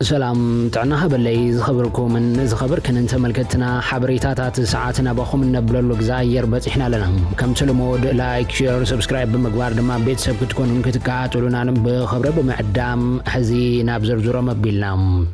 سلام تعناها باللي زخبركم من زخبر كن انت ملكتنا حبريتات ساعاتنا بخم نبلو جزاير بس احنا لنا كم تلمود لايك شير سبسكرايب بمقبار دما بيت سب كتكون كتكاتلونا بخبر بمعدام حزي نابزر زورا مبيلنا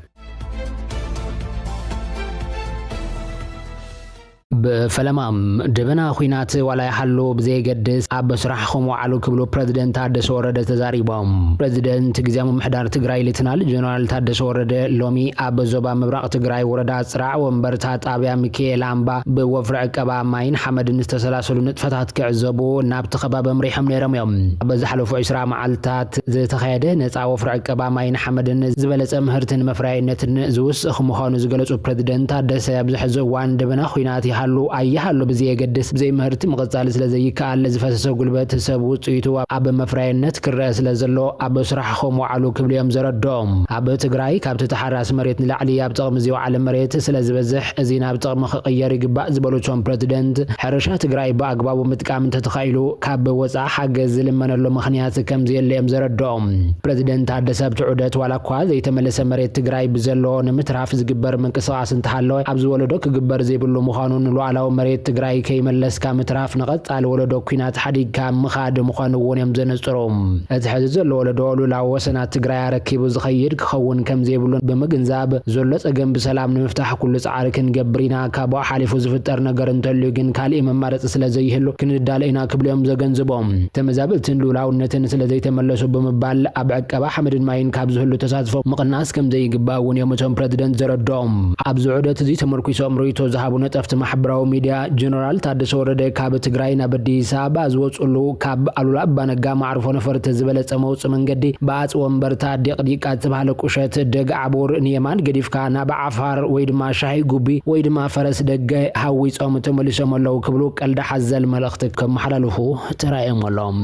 بفلمام دبنا خوينات ولا يحلو بزي قدس عب سرحهم وعلو كبلو بريزيدنت تادس ورده تزاريبهم بريزيدنت جزيام محدار تقراي لتنال جنرال تادس ورده لومي عب زوبا مبراق تقراي ورده سرع ومبرتات عبيا ميكيل عمبا بوفرع قبا ماين حمد نستسلاسلو نتفتات كعزبو نابت خباب مريحم نيرميوم عب زحلو فو عسرا معالتات زي تخيده نتعا وفرع قبا ماين حمد زبلت امهرتن مفراينتن زوس اخمخانو زقلتو بريزيدنت تادس يبزحزو وان دبنا خوينات يحلو أيها بزي يقدس بزي مهرتي مغزال سلازي كأل زفاسسو قلبات سبو تيتو أب مفراينت كراس لازلو أب سرحهم وعلو كبليهم زردوم أب تقراي كابت تحراس مريت نلعلي أبتغم زيو على مريت سلاز بزح زينا أبتغم خياري قباء زبالو تون بريزيدنت حرشا تقراي باقبابو متكامن تتخيلو كاب وزع حق زلمن اللو مخنيات كم زي اللي مزردوم بريزيدنت عدس بتعودت ولا كوا زي تملس مريت تقراي بزلو نمتراف زقبر من قصاص انتحالو أبز ولدوك قبر زي بلو مخانون على مريت تقراي كي ملس كامتراف نقط على ولدو كينات حديق كام مخاد مخانون يمزنصروم اتحزز الولدو لا وسنا تقراي ركيبو زخير خون كم زيبلون بمغنزاب زلص اجن بسلام نفتح كل صعاركن جبرينا كابو حالفو زفتر ነገር እንተልዩ ግን ካልኢ መማረጽ ስለዘይህሉ ክንዳለና ክብለም ዘገንዝቦም ተመዛብልትን ሉላውነትን ስለዘይተመለሱ በመባል አብዕቀባ ሐመድን ማይን ካብዝህሉ ተሳትፎ መቅናስ ከም ዘይግባውን የመቶም ፕሬዝዳንት ዘረዶም አብዝዑደት እዚ ተመርኩሶም ሪቶ ዘሃቡ ነጠፍት ማሕበራዊ ሚዲያ ጀነራል ታደሰ ወረደ ካብ ትግራይና በዲስ አበባ ዝወጽሉ ካብ አሉላ ባነጋ ማዕርፎ ነፈርተ ዝበለጸ መውጽ መንገዲ ባጽ ወንበርታ ዲቅዲቃ ተባለ ቁሸት ደግ አቦር ንየማን ገዲፍካ ናብ ዓፋር ወይ ድማ ሻይ ጉቢ ወይ ድማ ፈረስ ደገ ሃዊ ጾም ተመልሰመለው ክብሉ ቀልዳ ሐዘል መልእክት ከመሐላልፉ ተራየመሎም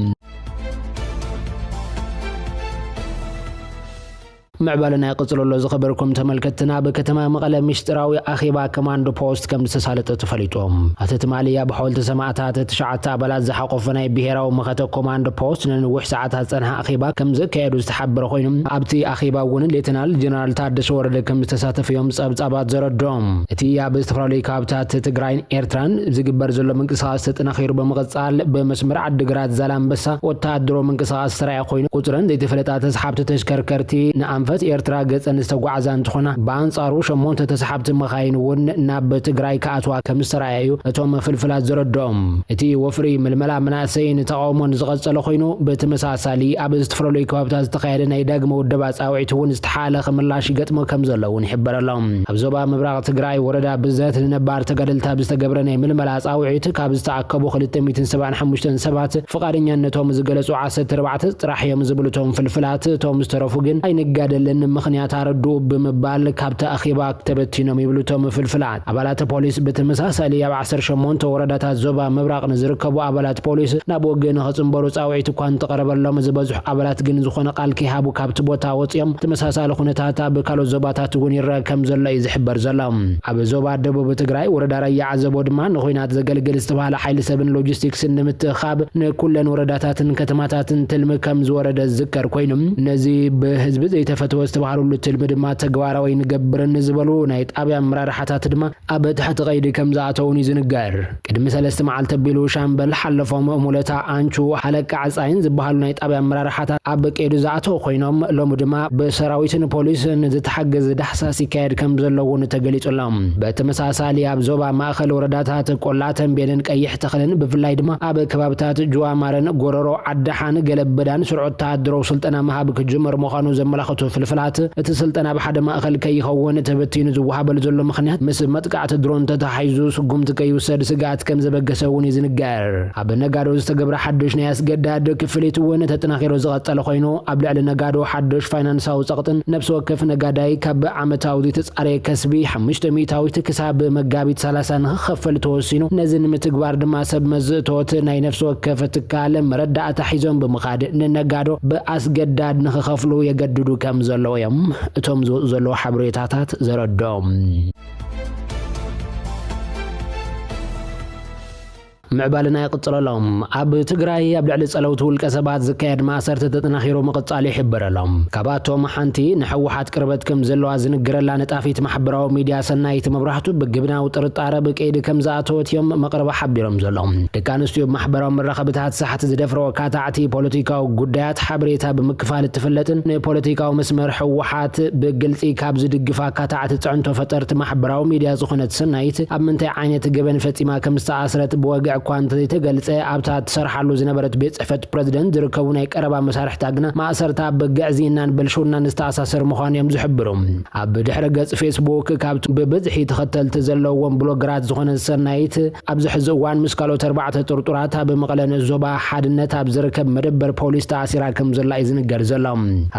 معبالنا يقصلوا له زخبركم تملكتنا بكتما مقلة مشتراوي أخيبا كماندو بوست كم تسالة تفليتهم هتتماليا بحول تسمعتها تشعتها بلاد زحقوا فناي بهيرا ومخاتو كماندو بوست ننوح ساعتها تنها أخيبا كم زكايدو استحبر خوينم أبتي أخيبا ون ليتنال جنرال تادس ورد كم تساتف يوم سابت زردوم اتيا باستفرالي كابتات تقراين إيرتران زقبر زلو من قصاص تنخير بمغصال بمسمر عدقرات زلام بسا وتادرو من قصاص سرايا خوين قطرن دي تفلتات تسحبت تشكركرتي نعم فت إيرترا جت أن استوعزان تخنا بانصارو شمون تتسحبت مخاين ون ناب تقراي كأتوا كمسترعيو توم فلفلات زردوم اتي وفري من الملا مناسين تقاومون زغص لخينو بتمساسالي أبز تفرولي كوابتاز تقايدنا يداقمو الدباس أوعيتون استحالة خملاشي قتمو كمزلون يحبر اللهم أبزوبا مبراغ تقراي وردا بزات لنبار تقادل تابز تقبرني من الملاس أوعيت كابز تعقبو خلتميتن سبعن حموشتن سبات فقارين ينتوم زقلسو عاسة تربعت تراح يمزبلتهم فلفلات توم استرفوقن أي نقادل لأن مخنيات عردو بمبال كابتا أخيبا كتبتينو ميبلوتوم فلفلات أبالات بوليس بتمساسالي بعصر شمون توردات الزوبا مبراغ نزركبو أبالات بوليس نابو جن خصم بروس أوعيتو كان تقرب اللهم زبزح أبالات جن زخنا قال كيهابو كابتبو تاوتيم تمساسال خنتاتا بكالو زوباتات وني راكم زلا يزحبر زلام أبو زوبا دبو بتقراي وردا ريا عزبو دمان خوينات زقلقل استباله حيل سبن لوجيستيكس نمتخاب نكلن ورداتاتن كتماتاتن تلم كم زورد الذكر كوينم نزي بحزب زي تفتو استبحروا للتلمد ما تقوارا وينقبر النزبلو نايت أبي أمرار حتى تدما أبد حتى غير كم زعتوني زنقار كده مثل استمع التبلو شامبل حلفهم مولتا أنشو حلق عزاين زبحلو نايت أبي أمرار حتى أبك إيدو زعتو خوينهم لمدما بسراويتن بوليس نزت حقز دحساسي كاير كم زلو نتقليت اللهم بتمساسالي أبزوبا ما أخل ورداتها تقولاتن بينن كيح تخلن بفلاي دما أبك كبابتات جوا مارن قررو عدحان قلب بدان سرعو تادرو سلطنا مهابك جمر مخانو زملاخطو فلفلات تسلطنا بحد ما أخل كي يخون تبتين زوها بلزلو مخنيات مثل متقعت درون تتحيزو سقوم تكي يسد سقات كم زبقسوني زنقار أب نقادو استقبر حدش ناس قداد كفليتو ون تتناخيرو زغط لخوينو أبلع لنقادو حدش فاينانساو سقطن نفسو كف نقاداي كب عمتاو دي تسعري كسبي حمشت ميتاو تكساب مقابيت سلاسان خفل توسينو نزن متقبار دما سب مزتوت ناي نفسو كف تكالم ردع تحيزون بمخاد نقادو بأس قداد نخفلو يقددو كم زلو يم توم زلو حبريتاتات زردوم ምዕባልና ይቅጽለሎም ኣብ ትግራይ ኣብ ልዕሊ ጸለውት ውልቀ ሰባት ዝካየድ ማእሰርቲ ተጠናኺሩ ምቕጻል ይሕብረሎም ካባቶም ሓንቲ ንሕወሓት ቅርበት ከም ዘለዋ ዝንግረላ ነጣፊት ማሕበራዊ ሚድያ ሰናይት መብራህቱ ብግብናዊ ጥርጣረ ብቀይዲ ከም ዝኣተወት እዮም መቕረባ ሓቢሮም ዘሎም ደቂ ኣንስትዮ ማሕበራዊ መራኸቢታት ሰሓት ዝደፍሮ ካታዕቲ ፖለቲካዊ ጉዳያት ሓበሬታ ብምክፋል እትፍለጥን ንፖለቲካዊ መስመር ሕወሓት ብግልጺ ካብ ዝድግፋ ካታዕቲ ጽዕንቶ ፈጠርቲ ማሕበራዊ ሚድያ ዝኾነት ሰናይት ኣብ ምንታይ ዓይነት ገበን ፈጺማ ከም ዝተኣስረት ብወግዕ እኳ እንተዘይተገልጸ ኣብታ ትሰርሓሉ ዝነበረት ቤት ጽሕፈት ፕረዚደንት ዝርከቡ ናይ ቀረባ መሳርሕታ ግና ማእሰርታ ብግዕዚናን ብልሹናን ዝተኣሳሰር ምዃኑ እዮም ዝሕብሩ ኣብ ድሕረ ገጽ ፌስቡክ ካብቲ ብብዝሒ ተኸተልቲ ዘለዎም ብሎገራት ዝኾነ ሰናይት ኣብዚ ሕዚ እዋን ምስ ካልኦት 4 ጥርጡራት ኣብ መቐለ ዞባ ሓድነት ኣብ ዝርከብ መደበር ፖሊስ ተኣሲራ ከም ዘላ እዩ ዝንገር ዘሎ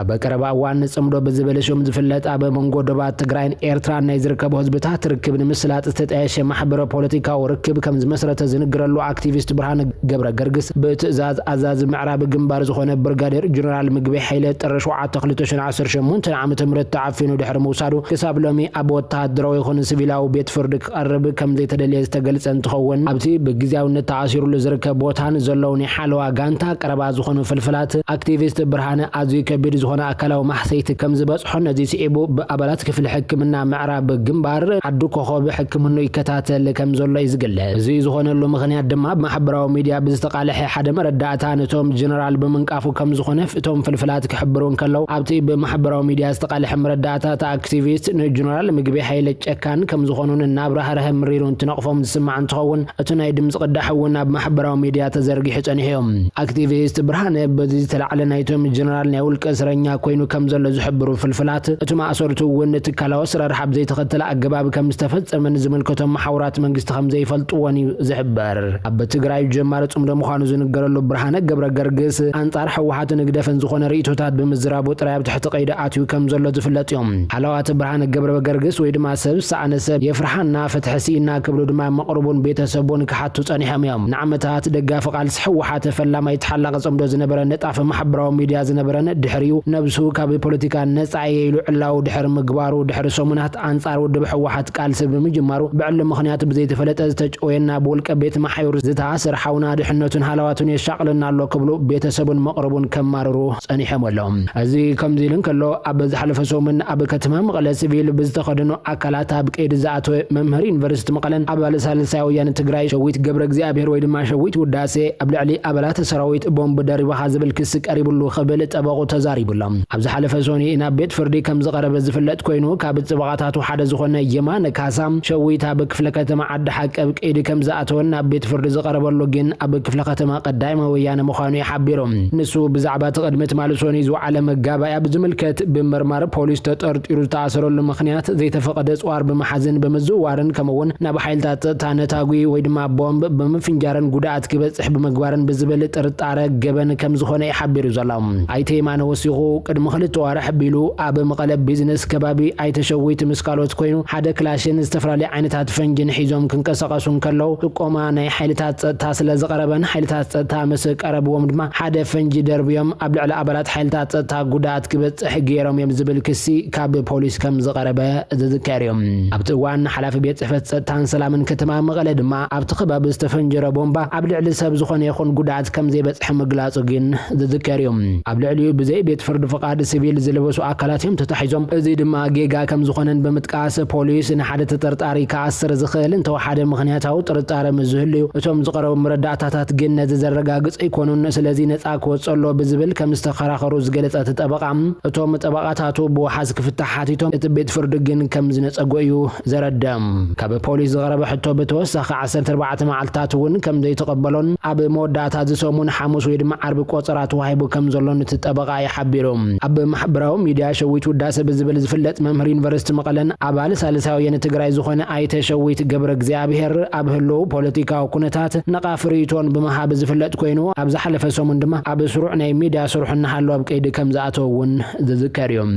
ኣብ ቀረባ እዋን ጽምዶ ብዝብል ሽም ዝፍለጥ ኣብ መንጎ ዶባት ትግራይን ኤርትራን ናይ ዝርከቡ ህዝብታት ርክብ ንምስላጥ ዝተጠየሸ ማሕበረ ፖለቲካዊ ርክብ ከም ዝመስረተ ዝንገረሉ አክቲቪስት ብርሃነ ገብረ ገርግስ በትእዛዝ አዛዝ ምዕራብ ግንባር ዝኾነ ብርጋዴር ጀነራል ምግቢ ኃይለ ጥር 7 2018 ዓመተ ምህረት ተዓፊኑ ድሕሪ መውሳዱ ክሳብ ሎሚ ኣብ ወታደራዊ ይኹን ሲቪላዊ ቤት ፍርዲ ክቀርብ ከም ዘይተደልየ ዝተገልጸ እንትኸውን ኣብቲ ብግዚያውነት ተኣሲሩሉ ዝርከብ ቦታን ዘለውን ሓለዋ ጋንታ ቀረባ ዝኾኑ ፍልፍላት አክቲቪስት ብርሃነ ኣዝዩ ከቢድ ዝኾነ ኣካላዊ ማሕሰይቲ ከም ዝበጽሖ ነዚ ሲዒቡ ብኣባላት ክፍሊ ሕክምና ምዕራብ ግንባር ዓዱ ኮኸብ ሕክምና ይከታተል ከም ዘሎ ይዝገልጽ እዚ ዝኾነሉ ምኽንያት ድማ ማሕበራዊ ሚድያ ብዝተቃለሐ ሓደ መረዳእታ ነቶም ጀነራል ብምንቃፉ ከም ዝኾነ እቶም ፍልፍላት ክሕብሩን ከለው ኣብቲ ብማሕበራዊ ሚድያ ዝተቃለሐ መረዳእታ አክቲቪስት ንጀነራል ምግቢ ኃይለ ጨካን ከም ዝኾኑን ናብ ራህረህ ምሪሩን ትነቕፎም ዝስማዕ እንትኸውን እቲ ናይ ድምጽ ቅዳሕ እውን ኣብ ማሕበራዊ ሚድያ ተዘርጊሑ ጸኒሖም አክቲቪስት ብርሃነ በዚ ተላዕለ ናይቶም ጀነራል ናይ ውልቀ እስረኛ ኮይኑ ከም ዘሎ ዝሕብሩ ፍልፍላት እቲ ማእሰርቱ እውን ትካላዊ ስራርሓ ብዘይተኸተለ ኣገባብ ከም ዝተፈጸመን ዝምልከቶም ማሕበራት መንግስቲ ከም ዘይፈልጥዎን ዝሕበር ኣብ ትግራይ ጀማር ጽምዶ ምዃኑ ዝንገረሉ ብርሃነ ገብረ ገርግስ አንጻር ሕወሓት ንግደፈን ዝኾነ ርእቶታት ብምዝራቡ ጥራይ ኣብ ትሕቲ ቀይዲ ኣትዩ ከም ዘሎ ዝፍለጥ እዮም ሓለዋት ብርሃነ ገብረ ገርግስ ወይ ድማ ሰብ ሳነሰብ የፍርሓና ፈትሕሲና ክብሉ ድማ መቅረቡን ቤተሰቡን ክሓቱ ጸኒሖም እዮም ንዓመታት ደጋፊ ቃልሲ ሕወሓት ፈላማይ ተሓላቀ ጽምዶ ዝነበረ ነጣፍ ማሕበራዊ ሚድያ ዝነበረን ድሕሪኡ ነብሱ ካብ ፖለቲካ ነፃ ኢሉ ዕላው ድሕሪ ምግባሩ ድሕሪ ሰሙናት አንጻር ውድብ ሕወሓት ቃልሲ ብምጅማሩ ብዕሉ ምኽንያት ብዘይተፈለጠ ዝተጨወየና ብውልቀ ቤት ማሕበር ዝተኣሰር ሓውና ድሕነቱን ሃላዋቱን የሻቅልና ኣሎ ክብሉ ቤተሰቡን መቅረቡን ከማርሩ ጸኒሖም ኣለዎም እዚ ከምዚ ኢልን ከሎ ኣብ ዝሓለፈ ሰሙን ኣብ ከተማ መቐለ ሲቪል ብዝተኸደኑ ኣካላት ኣብ ቀይዲ ዝኣተወ መምህር ዩኒቨርሲቲ መቐለን ኣባል ሳልሳይ ወያነ ትግራይ ሸዊት ገብረ እግዚአብሔር ወይ ድማ ሸዊት ውዳሴ ኣብ ልዕሊ ኣባላት ሰራዊት ቦምብ ደሪባኻ ዝብል ክስ ቀሪብሉ ክብል ጠበቁ ተዛሪቡሎም ኣብ ዝሓለፈ ሰኒ ናብ ቤት ፍርዲ ከም ዝቀረበ ዝፍለጥ ኮይኑ ካብ ጽበቃታቱ ሓደ ዝኾነ የማነ ካሳም ሸዊት ኣብ ክፍለ ከተማ ዓዲ ሓቀብ ቀይዲ ከም ዝኣተወን ኣብ ቤት ፍርዲ ዝቀረበሉ ግን ኣብ ክፍለ ከተማ ቀዳይማ ወያነ ምዃኑ ይሓቢሮም ንሱ ብዛዕባ ተቀድመት ማልሶኒ ዝውዓለ መጋባያ ብዝምልከት ብምርማር ፖሊስ ተጠርጢሩ ዝተኣሰረሉ ምኽንያት ዘይተፈቀደ ጽዋር ብምሓዝን ብምዝዋርን ከምውን ናብ ሓይልታት ታነታጉ ወይ ድማ ቦምብ ብምፍንጃርን ጉዳት ክበጽሕ ብምግባርን ብዝብል ጥርጣረ ገበን ከም ዝኾነ ይሓቢሩ ዘሎም ኣይተ የማነ ወሲኹ ቅድሚ 2 ወርሕ ቢሉ ኣብ መቐለ ቢዝነስ ከባቢ ኣይተሸዊት ምስ ካልኦት ኮይኑ ሓደ ክላሽን ዝተፈላለዩ ዓይነታት ፈንጅን ሒዞም ክንቀሳቀሱን ከለው ጥቆማ ናይ ሓይልታት ጸጥታ ስለ ዝቀረበን ሓይልታት ጸጥታ ምስ ቀረብዎም ድማ ሓደ ፈንጂ ደርብዮም ኣብ ልዕሊ ኣባላት ሓይልታት ጸጥታ ጉዳት ክበጽሕ ገይሮም እዮም ዝብል ክሲ ካብ ፖሊስ ከም ዝቀረበ ዝዝከር እዮም ኣብቲ እዋን ሓላፊ ቤት ጽሕፈት ጸጥታን ሰላምን ከተማ መቐለ ድማ ኣብቲ ከባቢ ዝተፈንጀረ ቦምባ ኣብ ልዕሊ ሰብ ዝኾነ ይኹን ጉዳት ከም ዘይበጽሕ ምግላጹ ግን ዝዝከር እዮም ኣብ ልዕሊኡ ብዘይ ቤት ፍርዲ ፍቃድ ሲቪል ዝለበሱ ኣካላት እዮም ተታሒዞም እዚ ድማ ጌጋ ከም ዝኾነን ብምጥቃስ ፖሊስ ንሓደ ተጠርጣሪ ከኣስር ዝኽእል እንተወሓደ ምኽንያታዊ ጥርጣረ ምዝህልዩ እቶም ዝቀረቡ መረዳእታታት ግን ነዚ ዘረጋግጽ ኣይኮኑን ስለዚ ነፃ ክወጸሎ ብዝብል ከም ዝተኸራኸሩ ዝገለጸት ጠበቃ እቶም ጠበቃታቱ ብወሓዝ ክፍታሕ ሓቲቶም እቲ ቤት ፍርዲ ግን ከም ዝነጸጎ እዩ ዘረድም ካብ ፖሊስ ዝቀረበ ሕቶ ብተወሳኺ 14 መዓልትታት እውን ከም ዘይተቐበሎን ኣብ መወዳእታ ዝሰሙን ሓሙስ ወይ ድማ ዓርቢ ቆፀራት ዋሂቡ ከም ዘሎን እቲ ጠበቃ ይሓቢሩ ኣብ ማሕበራዊ ሚድያ ሸዊት ውዳሴ ብዝብል ዝፍለጥ መምህር ዩኒቨርሲቲ መቐለን ኣባል ሳልሳይ ወያነ ትግራይ ዝኾነ ኣይተ ሸዊት ገብረ እግዚአብሔር ኣብ ህልው ፖለቲካዊ ኩነታት ነቃፍሪቶን ብምሃብ ዝፍለጥ ኮይኑ ኣብ ዝሓለፈ ሰሙን ድማ ኣብ ስሩዕ ናይ ሚድያ ስሩሕና ሃሎ ኣብ ቀይዲ ከም ዝኣተውን ዝዝከር እዮም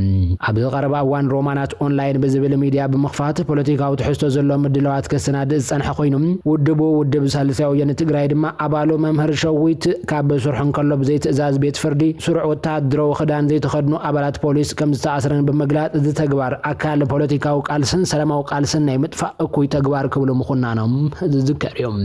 ኣብ ዝቀረበ እዋን ሮማናት ኦንላይን ብዝብል ሚድያ ብምኽፋት ፖለቲካዊ ትሕዝቶ ዘሎ ምድላዋት ከሰናድ ዝጸንሐ ኮይኑ ውድብ ሳልሳይ ወያነ ትግራይ ድማ ኣባሉ መምህር ሸዊት ካብ ስሩሕን ከሎ ብዘይ ትእዛዝ ቤት ፍርዲ ስሩዕ ወታደራዊ ክዳን ዘይተኸድኑ ኣባላት ፖሊስ ከም ዝተኣስረን ብምግላጽ እዚ ተግባር ኣካል ፖለቲካዊ ቃልስን ሰላማዊ ቃልስን ናይ ምጥፋእ እኩይ ተግባር ክብሉ ምኹናኖም ዝዝከር እዮም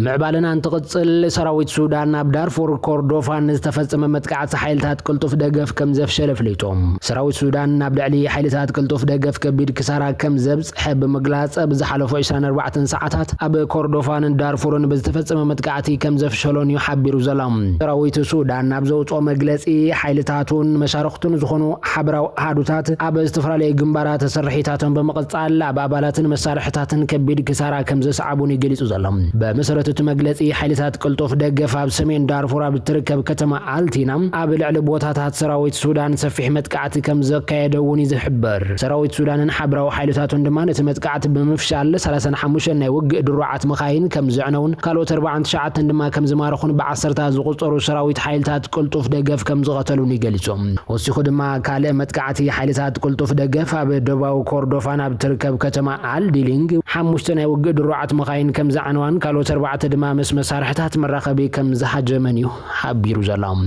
ምዕባልና እንትቅጽል ሰራዊት ሱዳን ናብ ዳርፉር ኮርዶፋን ዝተፈጸመ መጥቃዕቲ ሓይልታት ቅልጡፍ ደገፍ ከም ዘፍሸለ ፍሊጦም ሰራዊት ሱዳን ናብ ልዕሊ ሓይልታት ቅልጡፍ ደገፍ ከቢድ ክሳራ ከም ዘብጽሐ ብምግላጽ ብዝሓለፉ 24 ሰዓታት ኣብ ኮርዶፋን ዳርፉርን ብዝተፈጸመ መጥቃዕቲ ከም ዘፍሸሎን ይሓቢሩ ዘሎም ሰራዊት ሱዳን ናብ ዘውጽኦ መግለጺ ሓይልታቱን መሻርክቱን ዝኾኑ ሓብራው ኣሃዱታት ኣብ ዝተፈላለዩ ግንባራት ተሰርሒታቶም በመቀጻል ኣብ ኣባላትን መሳርሕታትን ከቢድ ክሳራ ከም ዘስዓቡን ይገልጹ ዘሎም በመሰረቱ መግለጺ ሓይልታት ቅልጡፍ ደገፍ ኣብ ሰሜን ዳርፉር ኣብ ትርከብ ከተማ አልቲና ኣብ ልዕሊ ቦታታት ሰራዊት ሱዳን ሰፊሕ መጥቃዕቲ ከም ዘካየደውን ይዝሕበር ሰራዊት ሱዳንን ሓብራው ሓይልታቱን ድማ ነቲ መጥቃዕቲ ብምፍሻል 35 ናይ ውግእ ድሩዓት መኻይን ከም ዝዕነውን ካልኦት 49 ድማ ከም ዝማረኹን ብዓሰርታት ዝቁጸሩ ሰራዊት ሓይልታት ቅልጡፍ ደገፍ ከም ዝቀተሉን ይገልጹም ወሲኹ ድማ ካልእ መጥቃዕቲ ሓይልታት ቅልጡፍ ደገፍ ኣብ ደቡባዊ ኮርዶፋን ኣብ ትርከብ ከተማ አልዲሊንግ 5 ናይ ውግእ ድሩዓት መኻይን ከም ዝዓነዋን ካልኦት 4 ድማ ምስ መሳርሕታት መራኸቢ ከም ዝሃጀመን እዩ ሓቢሩ ዘሎም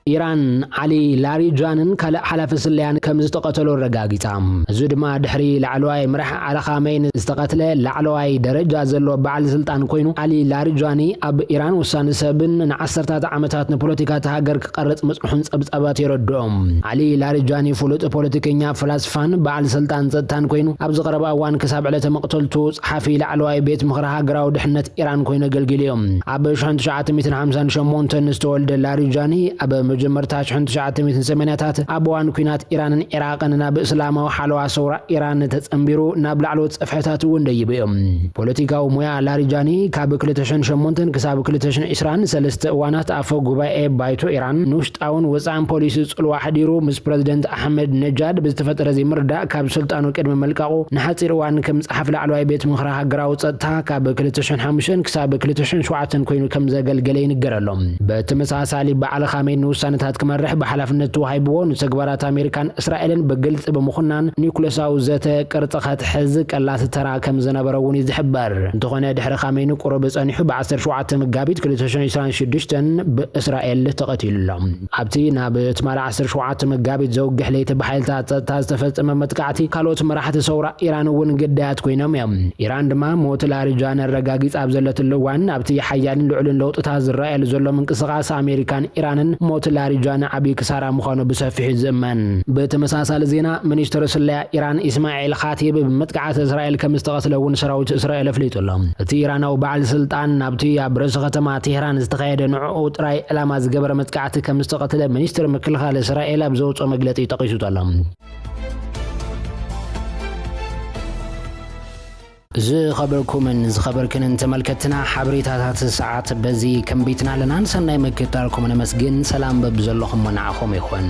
ኢራን አሊ ላሪጃንን ካለ ሓላፍ ስለያን ከም ዝተቀተሉ ረጋጊጻ እዚ ድማ ድሕሪ ላዕለዋይ ምራሕ አሊ ኻሜኒ ዝተቀተለ ላዕለዋይ ደረጃ ዘሎ በዓል ስልጣን ኮይኑ አሊ ላሪጃኒ ኣብ ኢራን ውሳነ ሰብን ንዓሰርታት ዓመታት ንፖለቲካ ሃገር ክቀርጽ መጽኑሕን ጸብጻባት ይረድኦም አሊ ላሪጃኒ ፍሉጥ ፖለቲከኛ ፍላስፋን በዓል ስልጣን ጸጥታን ኮይኑ ኣብ ዝቀረበ እዋን ክሳብ ዕለተ መቅተልቱ ጸሓፊ ላዕለዋይ ቤት ምኽሪ ሃገራዊ ድሕነት ኢራን ኮይኑ ኣገልግሎም ኣብ 1958 ዝተወልደ ላሪጃኒ ኣብ መጀመርታ 1980ታት ኣብዋን ኩናት ኢራንን ኢራቅን ናብ እስላማዊ ሓለዋ ሰውራ ኢራን ተጸምቢሩ ናብ ላዕሎት ጽፍሕታት ወንደይብኦም ፖለቲካዊ ሙያ ላሪጃኒ ካብ 2008 ክሳብ 2023 እዋናት ኣፈ ጉባኤ ባይቶ ኢራን ንውሽጣውን ወጻእን ፖሊሲ ጽልዋ ሓዲሩ ምስ ፕሬዝደንት አሕመድ ነጃድ ብዝተፈጠረ ዘይምርዳእ ካብ ስልጣኑ ቅድሚ መልቃቁ ንሓፂር እዋን ከም ጸሓፍ ላዕለዋይ ቤት ምኽሪ ሃገራዊ ጸጥታ ካብ 2005 ክሳብ 2007 ኮይኑ ከም ዘገልገለ ይንገረሎም በተመሳሳሊ በዓል ኻሜኒ ውሳነታት ክመርሕ በሓላፍነት ተዋሂብዎ ንተግባራት አሜሪካን እስራኤልን በግልጽ በመኹናን ኒውክሌሳዊ ዘተ ቅርጽ ከትሕዝ ቀላል ተራ ከም ዝነበረውን ይዝሕበር እንተኾነ ድሕሪ ኻሜኒ ቁርብ ጸኒሑ በ17 መጋቢት 2026 በእስራኤል ተቀቲሉሎም ኣብቲ ናብ ትማል 17 መጋቢት ዘውግሕ ለይቲ በሓይልታት ጸጥታ ዝተፈጸመ መጥቃዕቲ ካልኦት መራሕቲ ሰውራ ኢራን እውን ግዳያት ኮይኖም እዮም ኢራን ድማ ሞት ላሪጃን ረጋጊጽ ኣብ ዘለትሉ እዋን ኣብቲ ሓያልን ልዑልን ለውጥታት ዝረኣየሉ ዘሎ ምንቅስቓስ አሜሪካን ኢራንን ሞት ላሪጃን ዓቢ ክሳራ ምዃኑ ብሰፊሕ ዝእመን በተመሳሳሊ ዜና ሚኒስትር ስለያ ኢራን ኢስማኤል ኻቲብ በመጥቃዕቲ እስራኤል ከም ዝተቀተለውን ሰራዊት እስራኤል ፍሊጦሎም እቲ ኢራናዊ በዓል ስልጣን ናብቲ ኣብ ርእሰ ከተማ ቴህራን ዝተኻየደ ንዕኡ ጥራይ ዕላማ ዝገበረ መጥቃዕቲ ከም ዝተቀተለ ሚኒስትር ምክልኻል እስራኤል ኣብ ዘውፅኦ መግለጺ ጠቂሱሎም ዝኸበርኩምን ተመልከትና ሓበሬታታት ሰዓት በዚ ከምቢትና ለናን ሰናይ መክታልኩም ነመስግን ሰላም በብዘለኹም መናዓኹም ይኹን